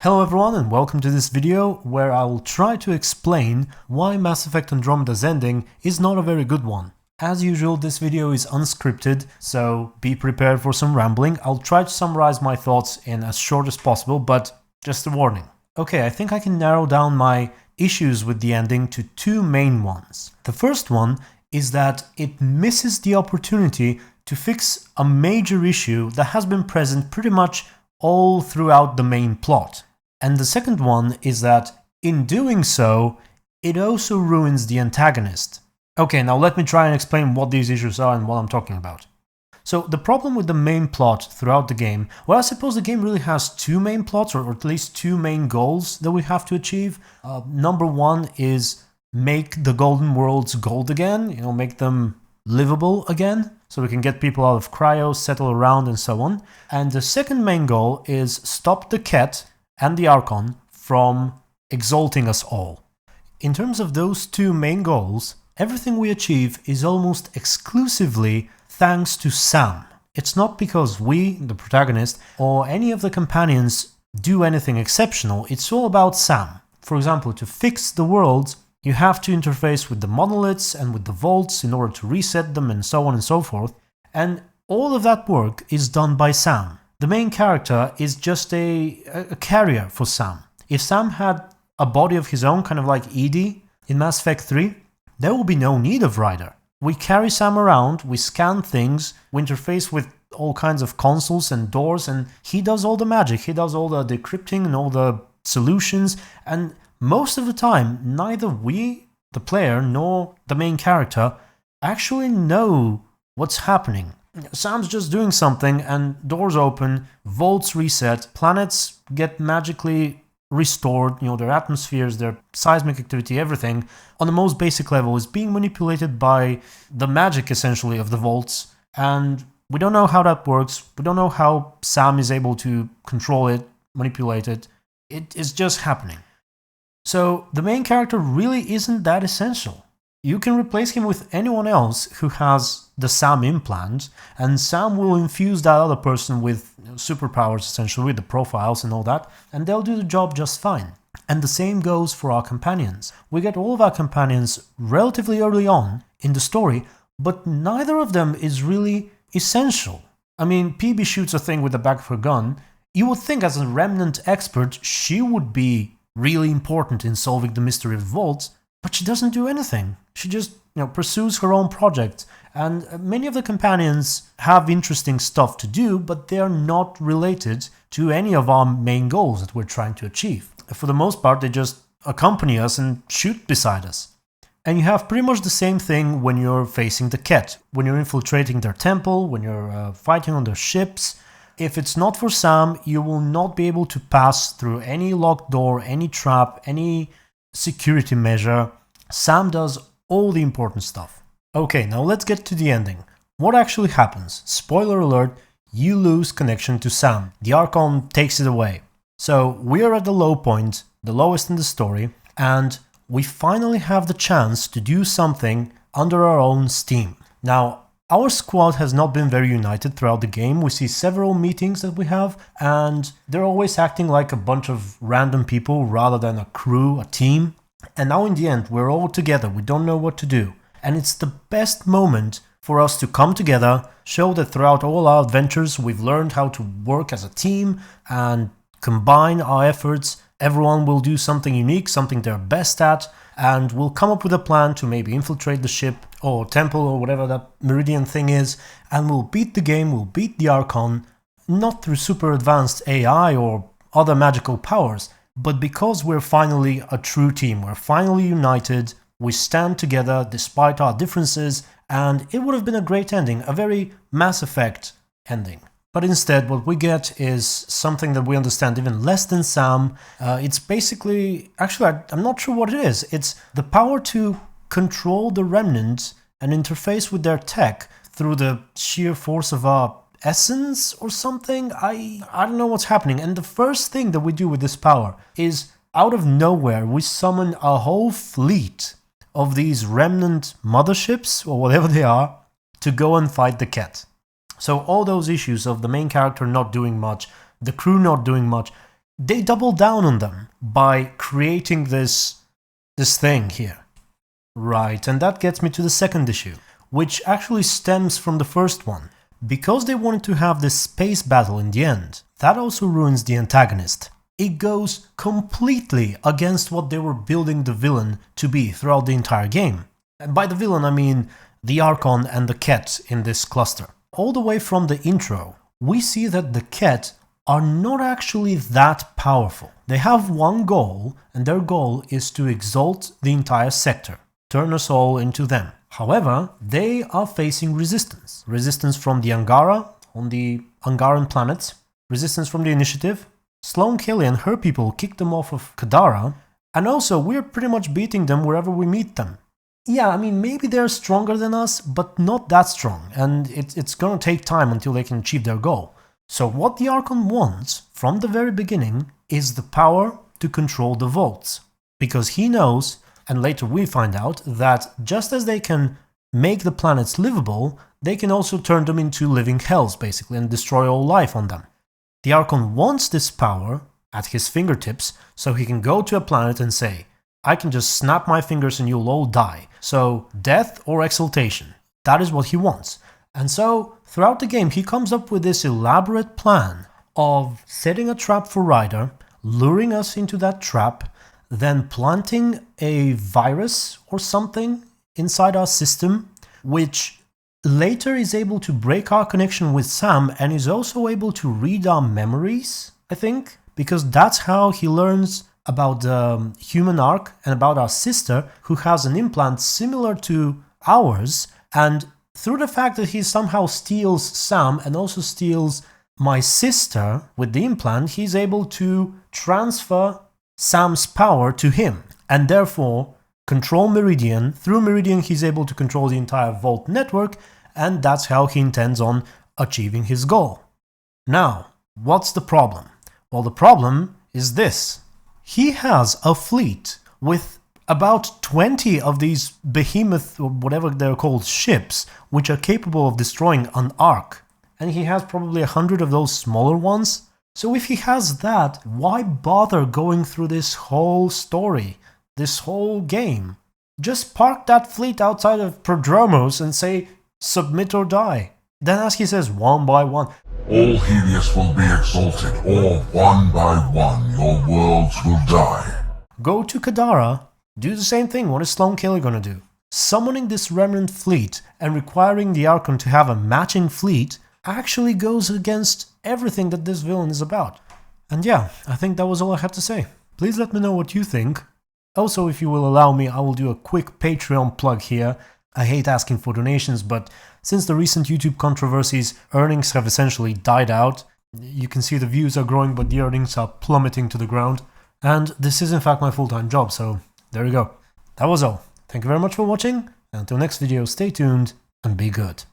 Hello everyone and welcome to this video where I will try to explain why Mass Effect Andromeda's ending is not a very good one. As usual, this video is unscripted, so be prepared for some rambling. I'll try to summarize my thoughts in as short as possible, but just a warning. Okay, I think I can narrow down my issues with the ending to two main ones. The first one is that it misses the opportunity to fix a major issue that has been present pretty much all throughout the main plot. And the second one is that, in doing so, it also ruins the antagonist. Okay, now let me try and explain what these issues are and what I'm talking about. So, the problem with the main plot throughout the game, well, I suppose the game really has two main plots, or at least two main goals that we have to achieve. Number one is make the golden worlds gold again, make them livable again, so we can get people out of cryo, settle around, and so on. And the second main goal is stop the Ket and the Archon from exalting us all. In terms of those two main goals, everything we achieve is almost exclusively thanks to Sam. It's not because we, the protagonist, or any of the companions do anything exceptional, it's all about Sam. For example, to fix the worlds, you have to interface with the monoliths and with the vaults in order to reset them and so on and so forth, and all of that work is done by Sam. The main character is just a carrier for Sam. If Sam had a body of his own, kind of like Edie in Mass Effect 3, there will be no need of Ryder. We carry Sam around, we scan things, we interface with all kinds of consoles and doors, and he does all the magic, he does all the decrypting and all the solutions, and most of the time, neither we, the player, nor the main character actually know what's happening. Sam's just doing something and doors open, vaults reset, planets get magically restored, their atmospheres, their seismic activity, everything, on the most basic level is being manipulated by the magic, essentially, of the vaults, and we don't know how that works, we don't know how Sam is able to control it, manipulate it, it is just happening. So the main character really isn't that essential. You can replace him with anyone else who has the Sam implant, and Sam will infuse that other person with superpowers, essentially, with the profiles and all that, and they'll do the job just fine. And the same goes for our companions. We get all of our companions relatively early on in the story, but neither of them is really essential. I mean, PB shoots a thing with the back of her gun. You would think as a Remnant expert, she would be really important in solving the mystery of the vaults, but she doesn't do anything. She just, pursues her own project. And many of the companions have interesting stuff to do, but they are not related to any of our main goals that we're trying to achieve. For the most part, they just accompany us and shoot beside us. And you have pretty much the same thing when you're facing the Ket, when you're infiltrating their temple, when you're fighting on their ships. If it's not for Sam, you will not be able to pass through any locked door, any trap, any security measure. Sam does all the important stuff. Okay, now let's get to the ending. What actually happens? Spoiler alert, you lose connection to Sam. The Archon takes it away. So we are at the low point, the lowest in the story, and we finally have the chance to do something under our own steam. Now, our squad has not been very united throughout the game. We see several meetings that we have, and they're always acting like a bunch of random people rather than a crew, a team. And now in the end, we're all together, we don't know what to do. And it's the best moment for us to come together, show that throughout all our adventures we've learned how to work as a team and combine our efforts. Everyone will do something unique, something they're best at, and we'll come up with a plan to maybe infiltrate the ship or temple or whatever that Meridian thing is, and we'll beat the game, we'll beat the Archon, not through super advanced AI or other magical powers, but because we're finally a true team, we're finally united, we stand together despite our differences, and it would have been a great ending, a very Mass Effect ending. But instead, what we get is something that we understand even less than Sam. It's basically, actually, I'm not sure what it is. It's the power to control the Remnant and interface with their tech through the sheer force of our essence or something. I don't know what's happening. And the first thing that we do with this power is, out of nowhere, we summon a whole fleet of these Remnant motherships, or whatever they are, to go and fight the Ket. So all those issues of the main character not doing much, the crew not doing much, they double down on them by creating this thing here. Right, and that gets me to the second issue, which actually stems from the first one. Because they wanted to have this space battle in the end, that also ruins the antagonist. It goes completely against what they were building the villain to be throughout the entire game. And by the villain, I mean the Archon and the Ket in this cluster. All the way from the intro, we see that the Ket are not actually that powerful. They have one goal, and their goal is to exalt the entire sector, turn us all into them. However, they are facing resistance. Resistance from the Angara on the Angaran planets, resistance from the Initiative. Sloane Kelly and her people kicked them off of Kadara, and also we're pretty much beating them wherever we meet them. Yeah, I mean, maybe they're stronger than us, but not that strong, and it's gonna take time until they can achieve their goal. So what the Archon wants, from the very beginning, is the power to control the vaults. Because he knows, and later we find out, that just as they can make the planets livable, they can also turn them into living hells, basically, and destroy all life on them. The Archon wants this power at his fingertips, so he can go to a planet and say, I can just snap my fingers and you'll all die. So, death or exaltation. That is what he wants. And so, throughout the game, he comes up with this elaborate plan of setting a trap for Ryder, luring us into that trap, then planting a virus or something inside our system, which later is able to break our connection with Sam and is also able to read our memories, I think, because that's how he learns about the human arc and about our sister, who has an implant similar to ours, and through the fact that he somehow steals Sam and also steals my sister with the implant, he's able to transfer Sam's power to him, and therefore control Meridian. Through Meridian, he's able to control the entire Vault network, and that's how he intends on achieving his goal. Now, what's the problem? Well, the problem is this. He has a fleet with about 20 of these behemoth, or whatever they're called, ships, which are capable of destroying an arc. And he has probably 100 of those smaller ones. So if he has that, why bother going through this whole story, this whole game? Just park that fleet outside of Prodromos and say, submit or die. Then as he says, one by one, all Helios will be exalted, or one by one your worlds will die. Go to Kadara, do the same thing. What is Sloane Kelly gonna do? Summoning this remnant fleet and requiring the Archon to have a matching fleet actually goes against everything that this villain is about. And yeah, I think that was all I had to say. Please let me know what you think. Also, if you will allow me, I will do a quick Patreon plug here. I hate asking for donations, but since the recent YouTube controversies, earnings have essentially died out. You can see the views are growing, but the earnings are plummeting to the ground. And this is in fact my full-time job, so there you go. That was all. Thank you very much for watching, and until next video, stay tuned and be good.